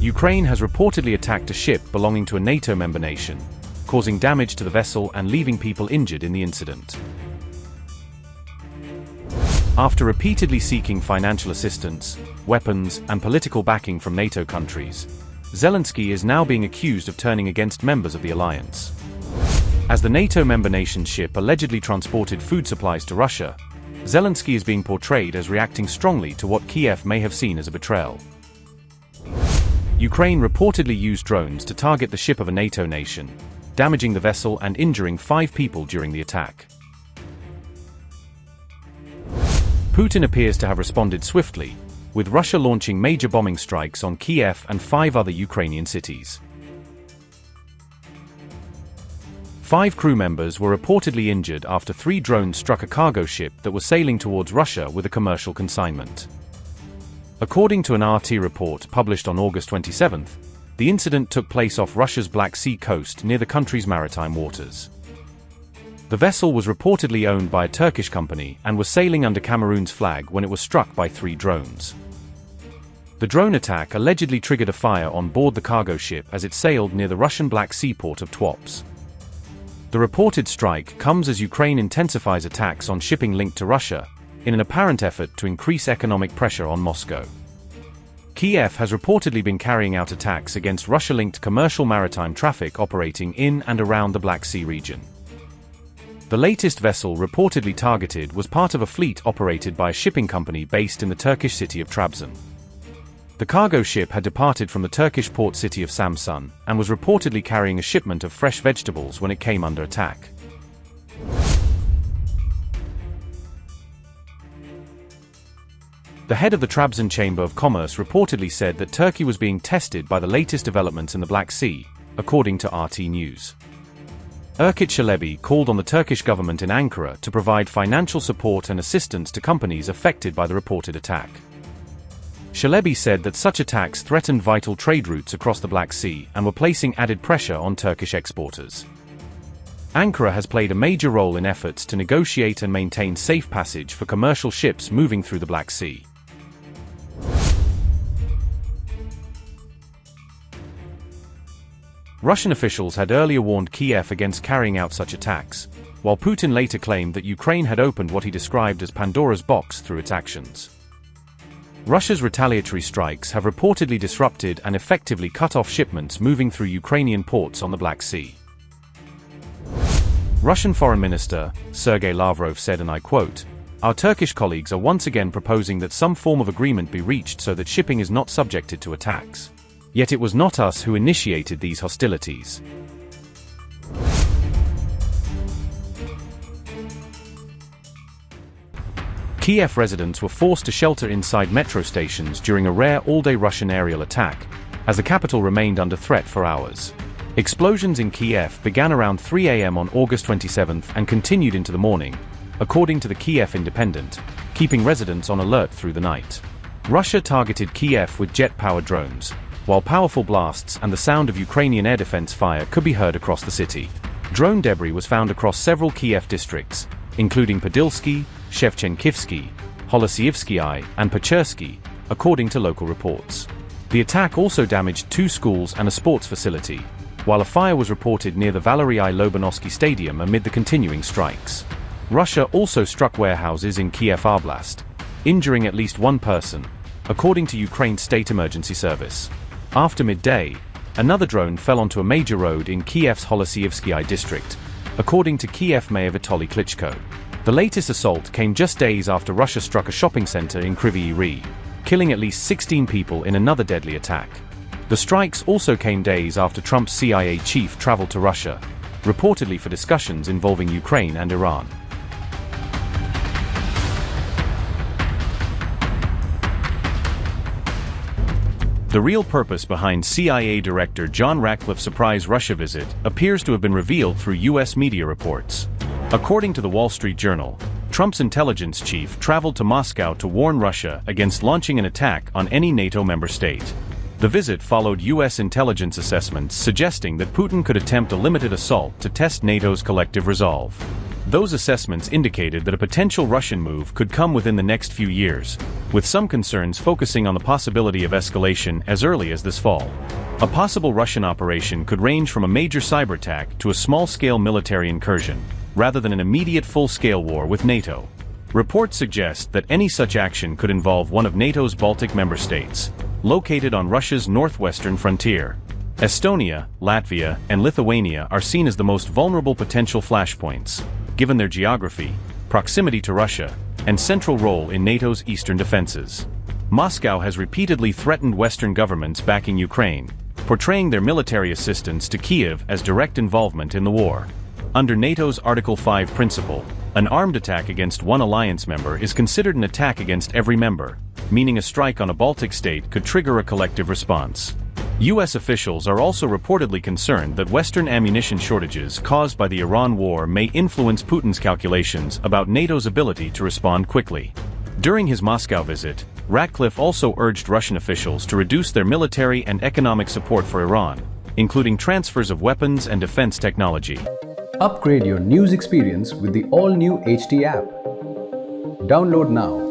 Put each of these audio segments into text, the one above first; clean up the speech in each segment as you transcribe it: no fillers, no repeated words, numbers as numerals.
Ukraine has reportedly attacked a ship belonging to a NATO member nation, causing damage to the vessel and leaving people injured in the incident. After repeatedly seeking financial assistance, weapons, and political backing from NATO countries, Zelensky is now being accused of turning against members of the alliance. As the NATO member nation's ship allegedly transported food supplies to Russia, Zelensky is being portrayed as reacting strongly to what Kyiv may have seen as a betrayal. Ukraine reportedly used drones to target the ship of a NATO nation, damaging the vessel and injuring 5 people during the attack. Putin appears to have responded swiftly, with Russia launching major bombing strikes on Kyiv and 5 other Ukrainian cities. 5 crew members were reportedly injured after 3 drones struck a cargo ship that was sailing towards Russia with a commercial consignment. According to an RT report published on August 27, the incident took place off Russia's Black Sea coast near the country's maritime waters. The vessel was reportedly owned by a Turkish company and was sailing under Cameroon's flag when it was struck by 3 drones. The drone attack allegedly triggered a fire on board the cargo ship as it sailed near the Russian Black Sea port of Tuapse. The reported strike comes as Ukraine intensifies attacks on shipping linked to Russia, in an apparent effort to increase economic pressure on Moscow. Kyiv has reportedly been carrying out attacks against Russia-linked commercial maritime traffic operating in and around the Black Sea region. The latest vessel reportedly targeted was part of a fleet operated by a shipping company based in the Turkish city of Trabzon. The cargo ship had departed from the Turkish port city of Samsun and was reportedly carrying a shipment of fresh vegetables when it came under attack. The head of the Trabzon Chamber of Commerce reportedly said that Turkey was being tested by the latest developments in the Black Sea, according to RT News. Erkut Çelebi called on the Turkish government in Ankara to provide financial support and assistance to companies affected by the reported attack. Çelebi said that such attacks threatened vital trade routes across the Black Sea and were placing added pressure on Turkish exporters. Ankara has played a major role in efforts to negotiate and maintain safe passage for commercial ships moving through the Black Sea. Russian officials had earlier warned Kyiv against carrying out such attacks, while Putin later claimed that Ukraine had opened what he described as Pandora's box through its actions. Russia's retaliatory strikes have reportedly disrupted and effectively cut off shipments moving through Ukrainian ports on the Black Sea. Russian Foreign Minister Sergey Lavrov said, and I quote, "Our Turkish colleagues are once again proposing that some form of agreement be reached so that shipping is not subjected to attacks. Yet it was not us who initiated these hostilities." Kyiv residents were forced to shelter inside metro stations during a rare all-day Russian aerial attack, as the capital remained under threat for hours. Explosions in Kyiv began around 3 a.m. on August 27 and continued into the morning, according to the Kyiv Independent, keeping residents on alert through the night. Russia targeted Kyiv with jet-powered drones, while powerful blasts and the sound of Ukrainian air defense fire could be heard across the city. Drone debris was found across several Kyiv districts, including Podilsky, Shevchenkivsky, Holosievsky and Pechersky, according to local reports. The attack also damaged 2 schools and a sports facility, while a fire was reported near the Valery I. Lobanovsky Stadium amid the continuing strikes. Russia also struck warehouses in Kyiv Oblast, injuring at least 1 person, according to Ukraine's State Emergency Service. After midday, another drone fell onto a major road in Kyiv's Holosievsky district, according to Kyiv Mayor Vitaly Klitschko. The latest assault came just days after Russia struck a shopping center in Kryvyi Rih, killing at least 16 people in another deadly attack. The strikes also came days after Trump's CIA chief traveled to Russia, reportedly for discussions involving Ukraine and Iran. The real purpose behind CIA Director John Ratcliffe's surprise Russia visit appears to have been revealed through U.S. media reports. According to the Wall Street Journal, Trump's intelligence chief traveled to Moscow to warn Russia against launching an attack on any NATO member state. The visit followed U.S. intelligence assessments suggesting that Putin could attempt a limited assault to test NATO's collective resolve. Those assessments indicated that a potential Russian move could come within the next few years, with some concerns focusing on the possibility of escalation as early as this fall. A possible Russian operation could range from a major cyber attack to a small-scale military incursion, rather than an immediate full-scale war with NATO. Reports suggest that any such action could involve one of NATO's Baltic member states, located on Russia's northwestern frontier. Estonia, Latvia, and Lithuania are seen as the most vulnerable potential flashpoints, given their geography, proximity to Russia, and central role in NATO's eastern defenses. Moscow has repeatedly threatened Western governments backing Ukraine, portraying their military assistance to Kyiv as direct involvement in the war. Under NATO's Article 5 principle, an armed attack against one alliance member is considered an attack against every member, meaning a strike on a Baltic state could trigger a collective response. U.S. officials are also reportedly concerned that Western ammunition shortages caused by the Iran war may influence Putin's calculations about NATO's ability to respond quickly. During his Moscow visit, Ratcliffe also urged Russian officials to reduce their military and economic support for Iran, including transfers of weapons and defense technology. Upgrade your news experience with the all-new HT app. Download now.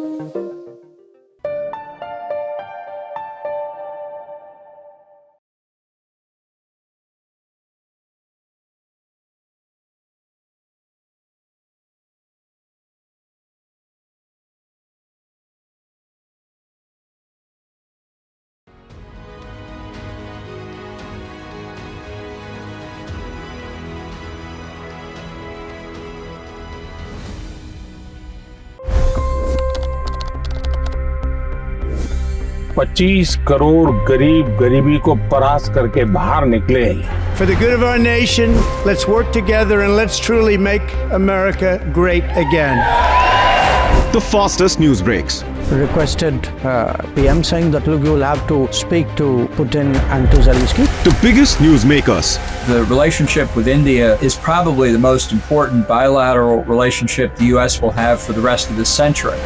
$25 crore गरीब गरीबी को परास्त करके बाहर निकले। For the good of our nation, let's work together and let's truly make America great again. The fastest news breaks. Requested PM saying that look, you will have to speak to Putin and to Zelensky. The biggest newsmakers. The relationship with India is probably the most important bilateral relationship the U.S. will have for the rest of this century.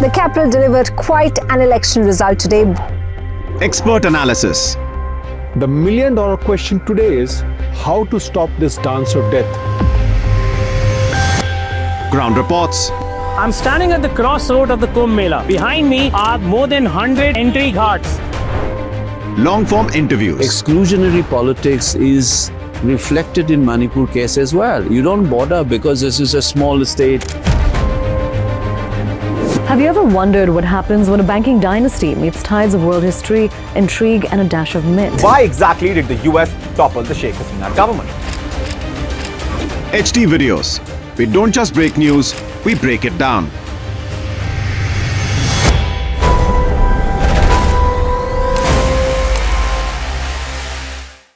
The capital delivered quite an election result today. Expert analysis. The million-dollar question today is how to stop this dance of death. Ground reports. I'm standing at the crossroad of the Kumbh Mela. Behind me are more than 100 entry ghats. Long-form interviews. Exclusionary politics is reflected in Manipur case as well. You don't bother because this is a small state. Have you ever wondered what happens when a banking dynasty meets tides of world history, intrigue, and a dash of myth? Why exactly did the US topple the Sheikh Hasina government? HT videos. We don't just break news, we break it down.